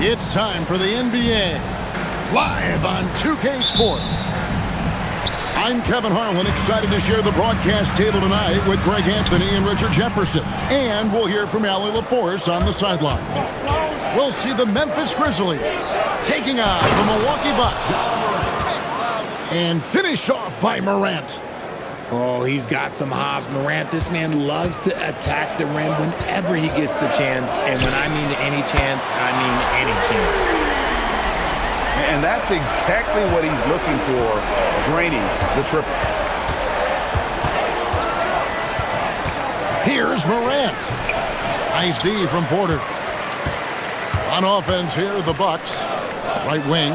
It's time for the NBA, live on 2K Sports. I'm Kevin Harlan, excited to share the broadcast table tonight with Greg Anthony and Richard Jefferson. And we'll hear from Allie LaForce on the sideline. We'll see the Memphis Grizzlies taking on the Milwaukee Bucks. And finished off by Morant. Oh, he's got some hops. Morant, this man loves to attack the rim whenever he gets the chance. And when I mean any chance, I mean any chance. And that's exactly what he's looking for, draining the triple. Here's Morant. Nice D from Porter. On offense here, the Bucks. Right wing,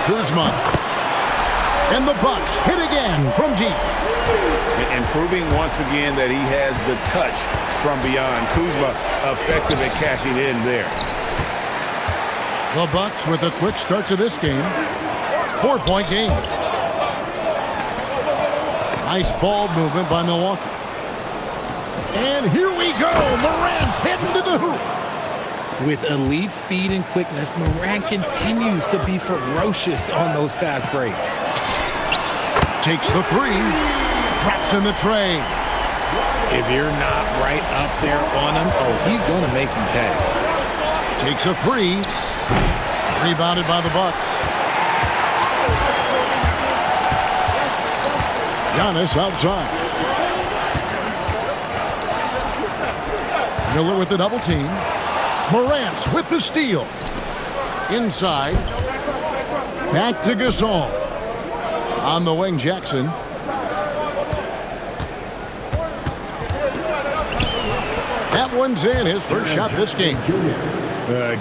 Kuzma. And the Bucks hit again from deep. And proving once again that he has the touch from beyond. Kuzma effective at cashing in there. The Bucks with a quick start to this game. 4-point game. Nice ball movement by Milwaukee. And here we go. Morant heading to the hoop. With elite speed and quickness, Morant continues to be ferocious on those fast breaks. Takes the three. Drops in the tray. If you're not right up there on him, oh, he's going to make him pay. Takes a three. Rebounded by the Bucks. Giannis outside. Miller with the double team. Morant with the steal. Inside. Back to Gasol. On the wing, Jackson. That one's in, his first shot this game.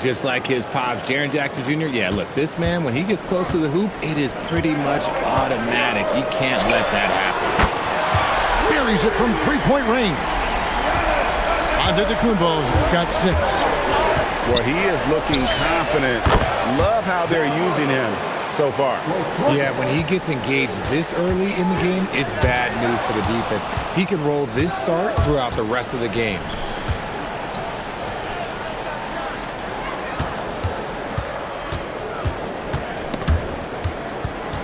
Just like his pops, Jaren Jackson Jr. Yeah, look, this man, when he gets close to the hoop, it is pretty much automatic. You can't let that happen. Buries it from three-point range. Antetokounmpo's got 6. Well, he is looking confident. Love how they're using him so far. Yeah, when he gets engaged this early in the game, it's bad news for the defense. He can roll this start throughout the rest of the game.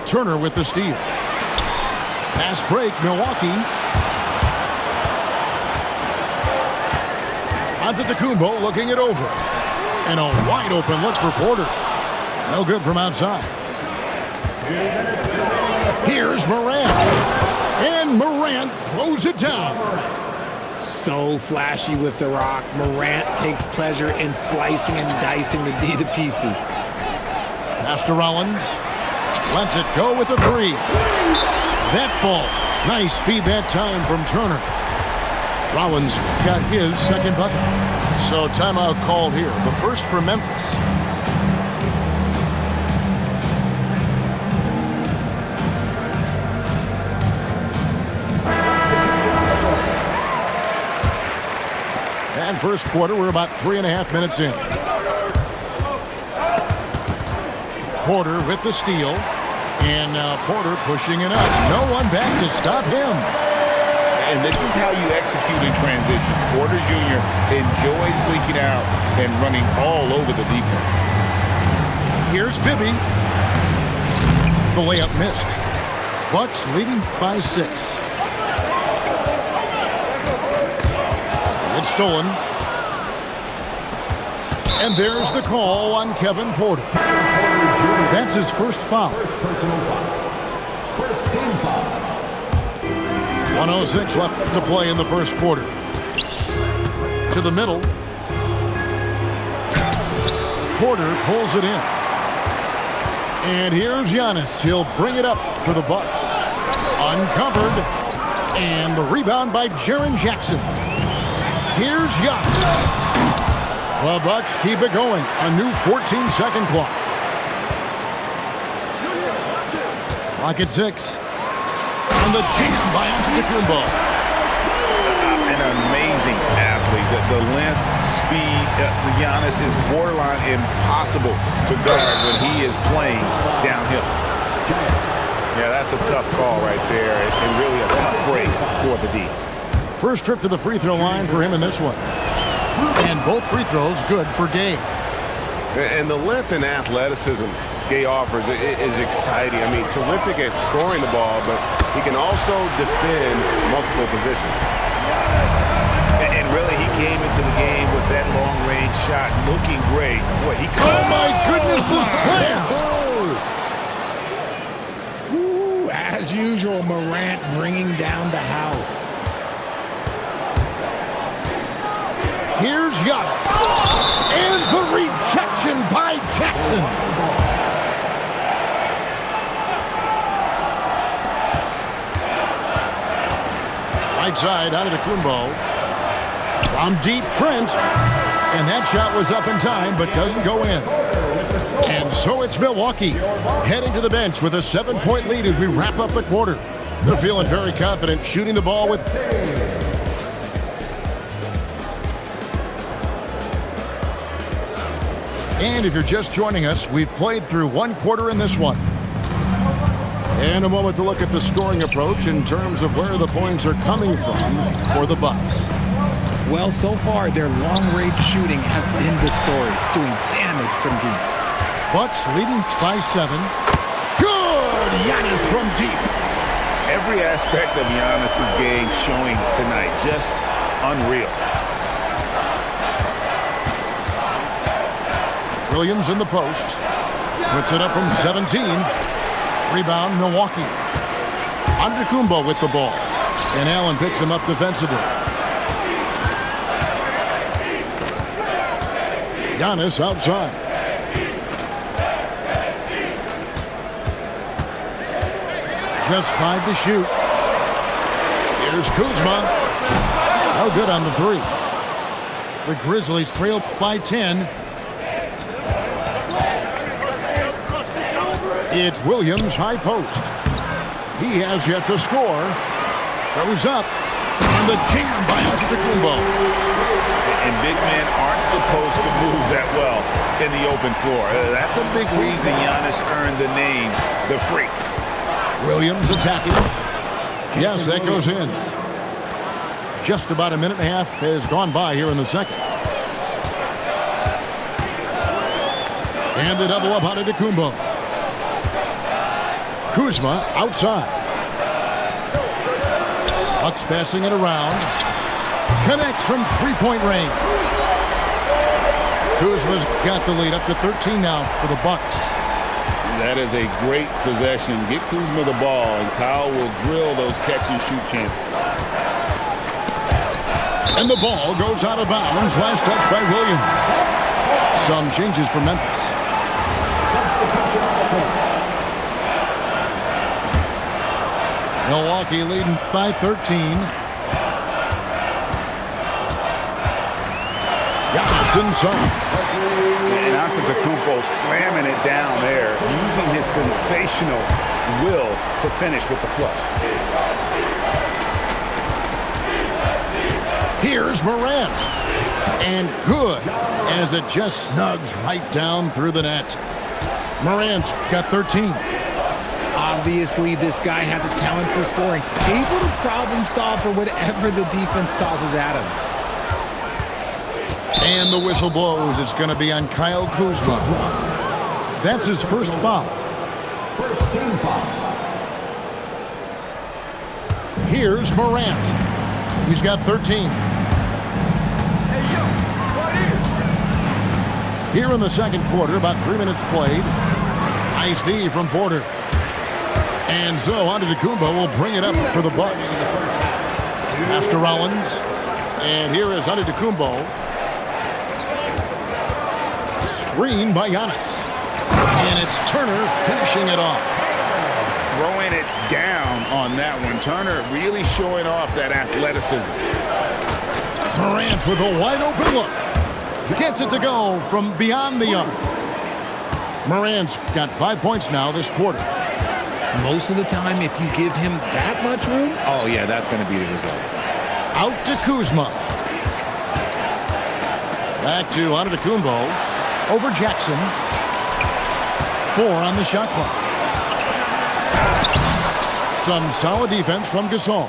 Turner with the steal. Fast break, Milwaukee. Antetokounmpo looking it over. And a wide open look for Porter. No good from outside. Here's Morant. And Morant throws it down. So flashy with the rock. Morant takes pleasure in slicing and dicing the D to pieces. Pass to Rollins. Lets it go with the three. That falls. Nice speed that time from Turner. Rollins got his second bucket. So timeout called here. The first for Memphis. And first quarter, we're about 3.5 minutes in. Porter with the steal. And now Porter pushing it up. No one back to stop him. And this is how you execute in transition. Porter Jr. enjoys leaking out and running all over the defense. Here's Bibby. The layup missed. Bucks leading by 6. It's stolen. And there's the call on Kevin Porter. That's his first foul. First team foul. 1:06 left to play in the first quarter. To the middle. Porter pulls it in. And here's Giannis. He'll bring it up for the Bucks. Uncovered. And the rebound by Jaren Jackson. Here's Giannis. The Bucks keep it going. A new 14-second clock. Clock at 6. And the jam by Antetokounmpo. An amazing athlete. The length, speed, the Giannis is borderline impossible to guard when he is playing downhill. Yeah, that's a tough call right there, and really a tough break for the D. First trip to the free throw line for him in this one. And both free throws good for Gay. And the length and athleticism Gay offers is exciting. I mean, terrific at scoring the ball, but he can also defend multiple positions. And really, he came into the game with that long-range shot looking great. Boy, he Oh, my goodness, the slam! Ooh, as usual, Morant bringing down the house. Here's Giannis. And the rejection by Jackson. Right side, Antetokounmpo. From deep, Trent. And that shot was up in time, but doesn't go in. And so it's Milwaukee heading to the bench with a 7-point lead as we wrap up the quarter. They're feeling very confident shooting the ball with... And if you're just joining us, we've played through one quarter in this one. And a moment to look at the scoring approach in terms of where the points are coming from for the Bucks. Well, so far, their long-range shooting has been the story, doing damage from deep. Bucks leading by 7. Good! Giannis from deep. Every aspect of Giannis's game showing tonight, just unreal. Williams in the post. Puts it up from 17. Rebound, Milwaukee. Antetokounmpo with the ball. And Allen picks him up defensively. Giannis outside. Just 5 to shoot. Here's Kuzma. No good on the 3. The Grizzlies trail by 10. It's Williams, high post. He has yet to score. Goes up. And the jam by Antetokounmpo. And big men aren't supposed to move that well in the open floor. That's a big reason Giannis earned the name, the Freak. Williams attacking. Yes, that goes in. Just about a minute and a half has gone by here in the second. And the double up on Antetokounmpo. Kuzma outside. Bucks passing it around. Connects from three-point range. Kuzma's got the lead up to 13 now for the Bucks. That is a great possession. Get Kuzma the ball, and Kyle will drill those catch-and-shoot chances. And the ball goes out of bounds. Last touch by Williams. Some changes for Memphis. Milwaukee leading by 13. Giannis inside. And Antetokounmpo slamming it down there, using his sensational will to finish with the flush. Here's Morant. And good, as it just snugs right down through the net. Morant's got 13. Obviously, this guy has a talent for scoring, able to problem solve for whatever the defense tosses at him. And the whistle blows. It's going to be on Kyle Kuzma. That's his first foul. First team foul. Here's Morant. He's got 13. Here in the second quarter, about 3 minutes played. Nice D from Porter. And so Antetokounmpo will bring it up for the Bucks. Pass to Rollins. And here is Antetokounmpo. Screen by Giannis. And it's Turner finishing it off. Throwing it down on that one. Turner really showing off that athleticism. Morant with a wide open look. Gets it to go from beyond the arc. Morant's got 5 points now this quarter. Most of the time, if you give him that much room, oh yeah, that's going to be the result. Out to Kuzma. Back to Antetokounmpo. Over Jackson. 4 on the shot clock. Some solid defense from Gasol.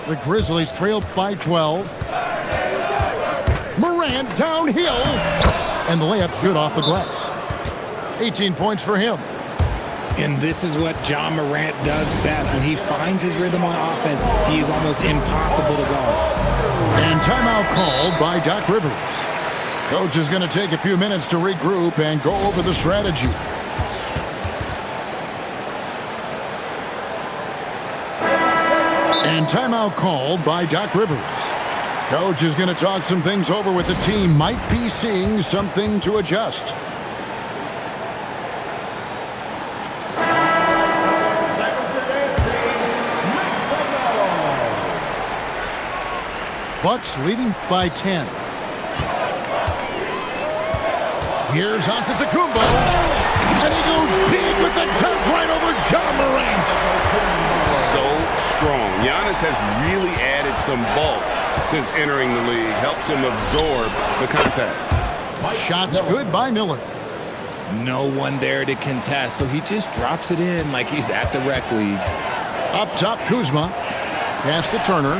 The Grizzlies trail by 12. Morant downhill. And the layup's good off the glass. 18 points for him. And this is what John Morant does best. When he finds his rhythm on offense, he is almost impossible to guard. And timeout called by Doc Rivers. Coach is going to take a few minutes to regroup and go over the strategy. And timeout called by Doc Rivers. Coach is going to talk some things over with the team. Might be seeing something to adjust. Bucks leading by 10. Here's Antetokounmpo. And he goes big with the dunk right over John Morant. So strong. Giannis has really added some bulk since entering the league. Helps him absorb the contact. Shots good by Miller. No one there to contest, so he just drops it in like he's at the rec league. Up top, Kuzma. Pass to Turner.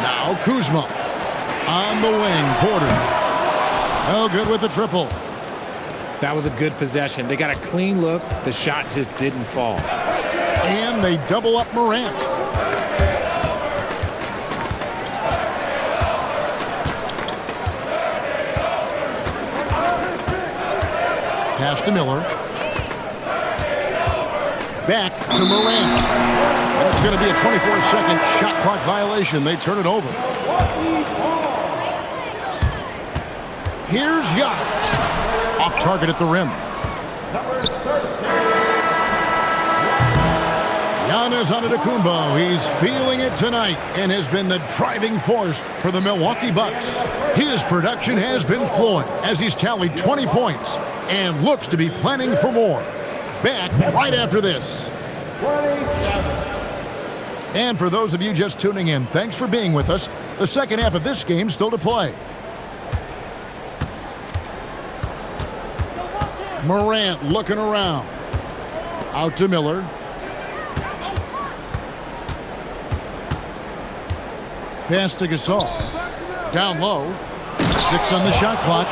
Now Kuzma. On the wing, Porter. Oh, good with the triple. That was a good possession. They got a clean look. The shot just didn't fall. And they double up Morant. Pass to Miller. Back to Morant. And it's going to be a 24-second shot clock violation. They turn it over. Here's Giannis. Off target at the rim. Giannis Antetokounmpo. He's feeling it tonight and has been the driving force for the Milwaukee Bucks. His production has been flowing as he's tallied 20 points and looks to be planning for more. Back right after this. And for those of you just tuning in, thanks for being with us. The second half of this game still to play. Morant looking around. Out to Miller. Pass to Gasol. Down low. 6 on the shot clock.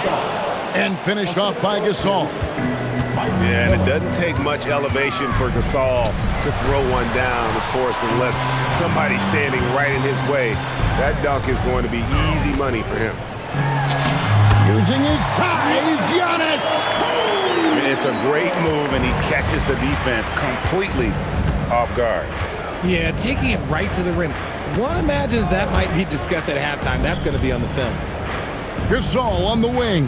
And finished off by Gasol. Yeah, and it doesn't take much elevation for Gasol to throw one down, of course, unless somebody's standing right in his way. That dunk is going to be easy money for him. Using his size, Giannis! It's a great move, and he catches the defense completely off guard. Yeah, taking it right to the rim. One imagines that might be discussed at halftime. That's going to be on the film. Gasol on the wing.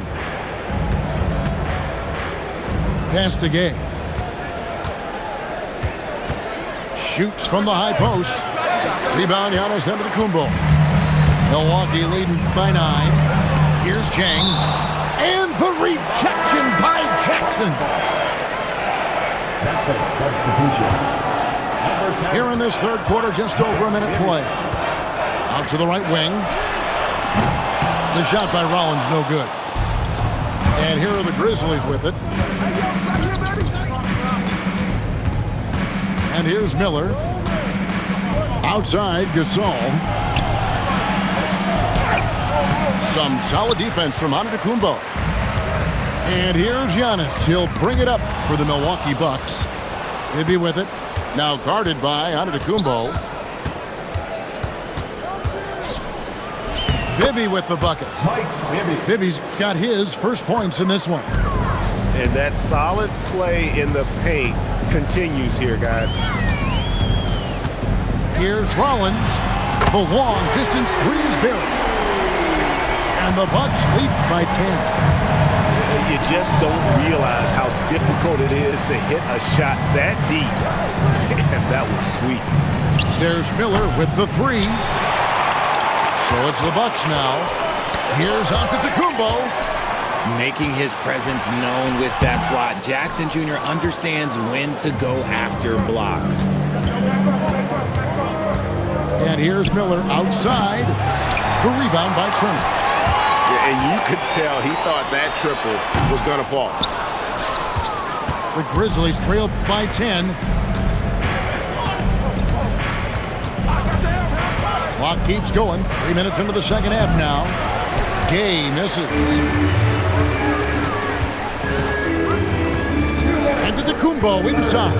Pass to Gay. Shoots from the high post. Rebound, Giannis Antetokounmpo. Milwaukee leading by 9. Here's Jang. And the rejection by Jackson. That's a substitution. Here in this third quarter, just over a minute play. Out to the right wing. The shot by Rollins, no good. And here are the Grizzlies with it. And here's Miller. Outside, Gasol. Some solid defense from Antetokounmpo. And here's Giannis. He'll bring it up for the Milwaukee Bucks. He'll be with it. Now guarded by Antetokounmpo. Bibby with the bucket. Bibby's got his first points in this one. And that solid play in the paint continues here, guys. Here's Rollins. The long distance three is buried. And the Bucks lead by 10. You just don't realize how difficult it is to hit a shot that deep. And that was sweet. There's Miller with the three. So it's the Bucks now. Here's Antetokounmpo. Making his presence known with that swat. Jackson Jr. understands when to go after blocks. And here's Miller outside. The rebound by Turner. And you could tell he thought that triple was going to fall. The Grizzlies trail by 10. Clock keeps going. 3 minutes into the second half now. Gay misses. Antetokounmpo inside.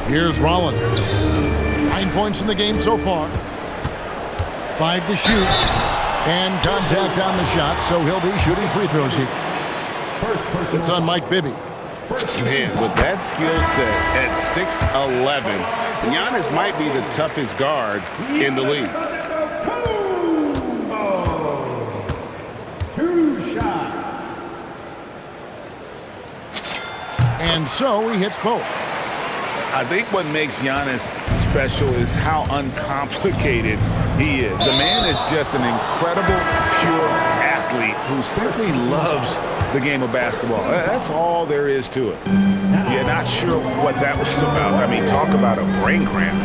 Here's Rollins. 9 points in the game so far. 5 to shoot. And contact on the shot, so he'll be shooting free throws here. It's on Mike Bibby. Man, with that skill set at 6'11", Giannis might be the toughest guard in the league. 2 shots. And so he hits both. I think what makes Giannis special is how uncomplicated he is. The man is just an incredible, pure athlete who simply loves the game of basketball. That's all there is to it. You're not sure what that was about. I mean, talk about a brain cramp.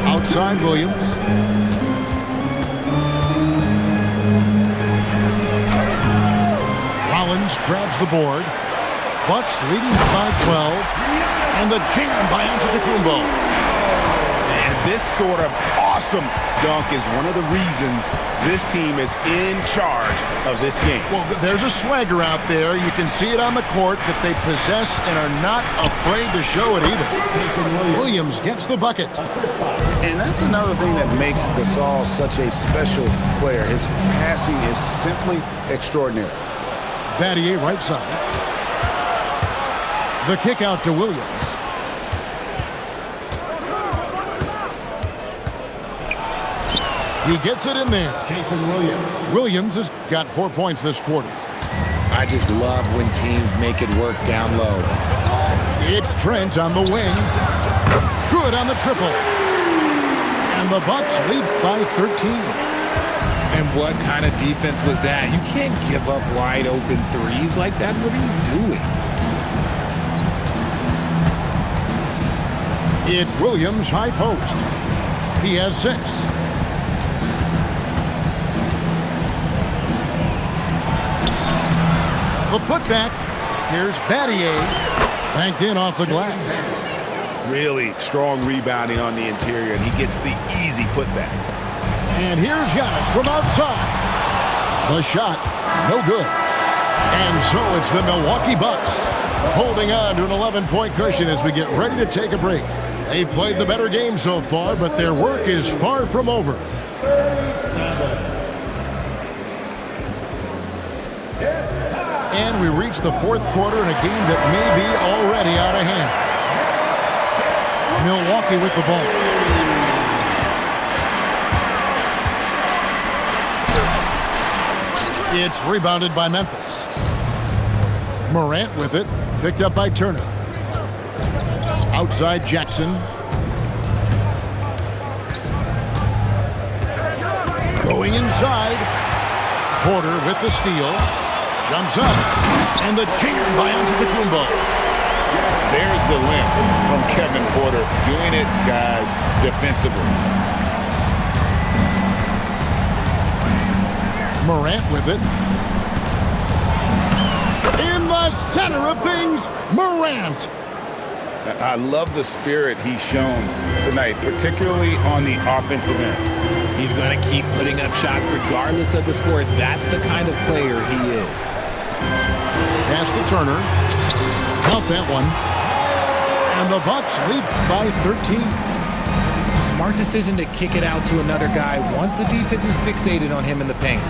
Outside Williams. Rollins grabs the board. Bucks leading by 12. And the jam by Antetokounmpo. And this sort of awesome dunk is one of the reasons this team is in charge of this game. Well, there's a swagger out there. You can see it on the court that they possess and are not afraid to show it either. Williams gets the bucket. And that's another thing that makes Gasol such a special player. His passing is simply extraordinary. Battier right side. The kick out to Williams. He gets it in there. Williams has got 4 points this quarter. I just love when teams make it work down low. It's Trent on the wing. Good on the triple. And the Bucks lead by 13. And what kind of defense was that? You can't give up wide open threes like that. What are you doing? It's Williams high post. He has 6. The putback. Here's Battier. Banked in off the glass. Really strong rebounding on the interior, and he gets the easy putback. And here's Giannis from outside. The shot, no good. And so it's the Milwaukee Bucks holding on to an 11-point cushion as we get ready to take a break. They've played the better game so far, but their work is far from over. And we reach the fourth quarter in a game that may be already out of hand. Milwaukee with the ball. It's rebounded by Memphis. Morant with it, picked up by Turner. Outside Jackson. Going inside. Porter with the steal. Jumps up. And the jam by Antetokounmpo. There's the length from Kevin Porter. Doing it, guys, defensively. Morant with it. In the center of things, Morant. I love the spirit he's shown tonight, particularly on the offensive end. He's going to keep putting up shots regardless of the score. That's the kind of player he is. Pass to Turner. Count that one. And the Bucks lead by 13. Smart decision to kick it out to another guy once the defense is fixated on him in the paint.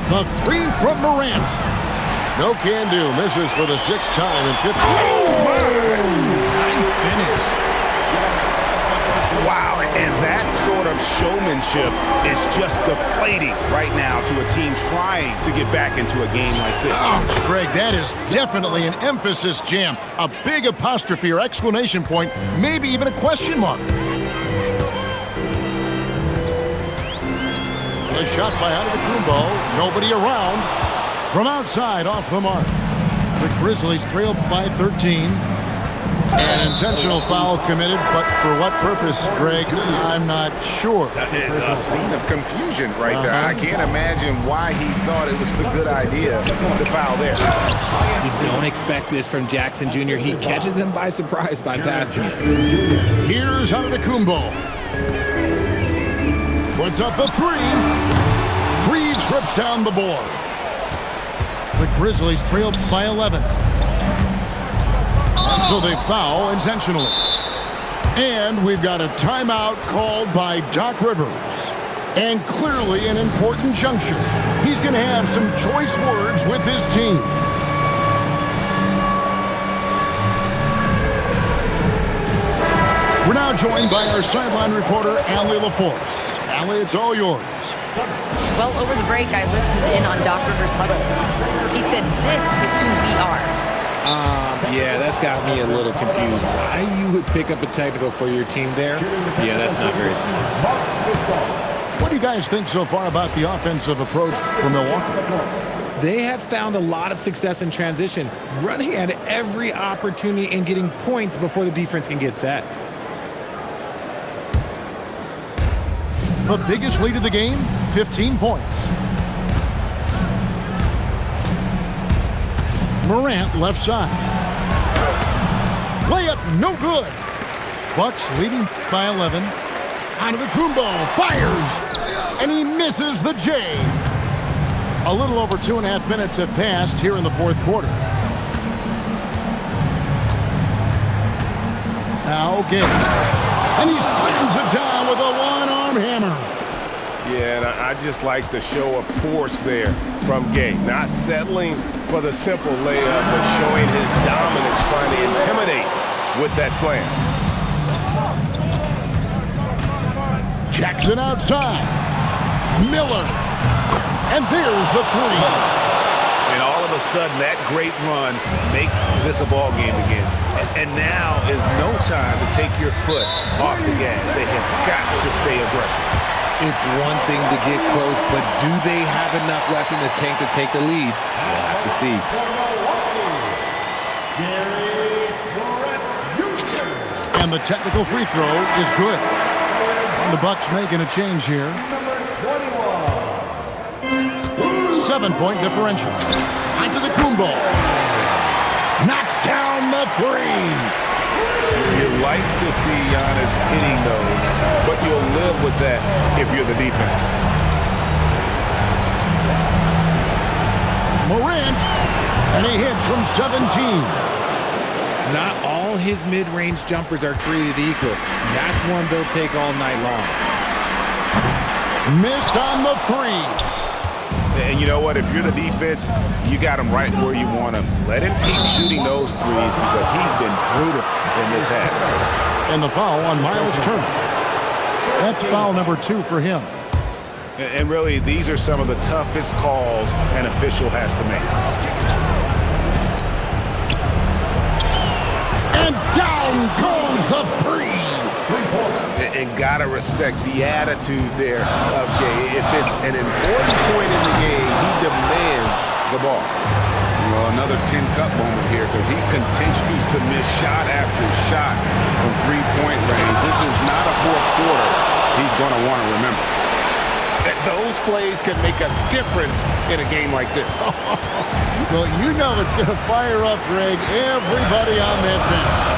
The three from Morant. No can do. Misses for the 6th time in 15. Nice finish. Wow, and that sort of showmanship is just deflating right now to a team trying to get back into a game like this. Ouch, Greg, that is definitely an emphasis jam. A big apostrophe or exclamation point, maybe even a question mark. The shot by Antetokounmpo. Nobody around. From outside, off the mark. The Grizzlies trail by 13. An intentional foul committed, but for what purpose, Greg? I'm not sure. A scene of confusion right there. I can't imagine why he thought it was a good idea to foul there. You don't expect this from Jackson Jr. He catches them by surprise by passing it. Here's Antetokounmpo. Puts up the three. Reed strips down the board. The Grizzlies trail by 11. And so they foul intentionally. And we've got a timeout called by Doc Rivers. And clearly an important juncture. He's going to have some choice words with his team. We're now joined by our sideline reporter, Allie LaForce. Allie, it's all yours. Well, over the break, I listened in on Doc Rivers' huddle. He said, "This is who we are." Yeah, that's got me a little confused. Why you would pick up a technical for your team there? Yeah, that's not very smart. What do you guys think so far about the offensive approach for Milwaukee? They have found a lot of success in transition, running at every opportunity and getting points before the defense can get set. The biggest lead of the game, 15 points. Morant left side. Layup no good. Bucks leading by 11. Antetokounmpo fires, and he misses the J. A little over 2.5 minutes have passed here in the fourth quarter. Now Gay. And he slams it down with a one-arm hammer. Yeah, and I just like the show of force there from Gay. Not settling for the simple layup, but showing his dominance, trying to intimidate with that slam. Jackson outside. Miller. And there's the three. And all of a sudden, that great run makes this a ball game again. And now is no time to take your foot off the gas. They have got to stay aggressive. It's one thing to get close, but do they have enough left in the tank to take the lead? We'll have to see. And the technical free throw is good. And the Bucks making a change here. 7-point differential. Antetokounmpo knocks down the three. You like to see Giannis hitting those, but you'll live with that if you're the defense. Morant, and he hits from 17. Not all his mid-range jumpers are created equal. That's one they'll take all night long. Missed on the three. And you know what? If you're the defense, you got him right where you want him. Let him keep shooting those threes because he's been brutal in this half. And the foul on Miles Turner. That's foul number 2 for him. And really, these are some of the toughest calls an official has to make. And down goes the three. And gotta respect the attitude there of Gay. If it's an important point in the game, he demands the ball. Well, another tin cup moment here because he continues to miss shot after shot from three-point range. This is not a fourth quarter he's going to want to remember. Those plays can make a difference in a game like this. Well, you know it's going to fire up, Greg, everybody on that bench.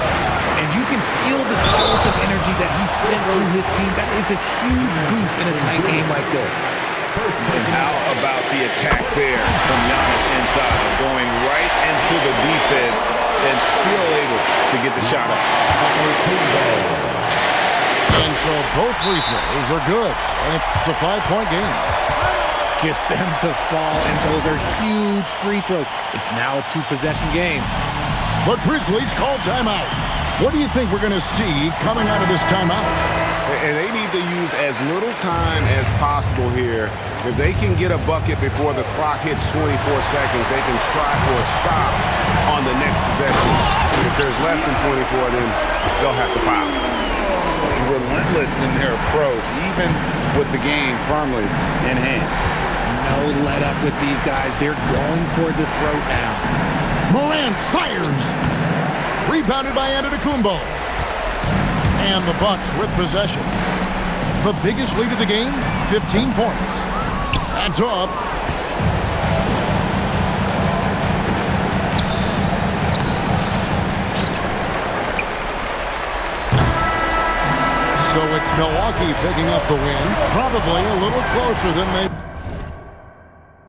And you can feel the jolt of energy that he sent through his team. That is a huge boost in a tight game like this. And how about the attack there from Giannis inside, going right into the defense and still able to get the shot up. And so both free throws are good. And it's a 5-point game. Gets them to fall, and those are huge free throws. It's now a 2-possession game. But Grizzlies call timeout. What do you think we're going to see coming out of this timeout? And they need to use as little time as possible here. If they can get a bucket before the clock hits 24 seconds, they can try for a stop on the next possession. If there's less than 24, then they'll have to foul. Relentless in their approach, even with the game firmly in hand. No let up with these guys. They're going for the throat now. Morant fires. Rebounded by Antetokounmpo. And the Bucks with possession. The biggest lead of the game, 15 points. That's off. So it's Milwaukee picking up the win. Probably a little closer than they...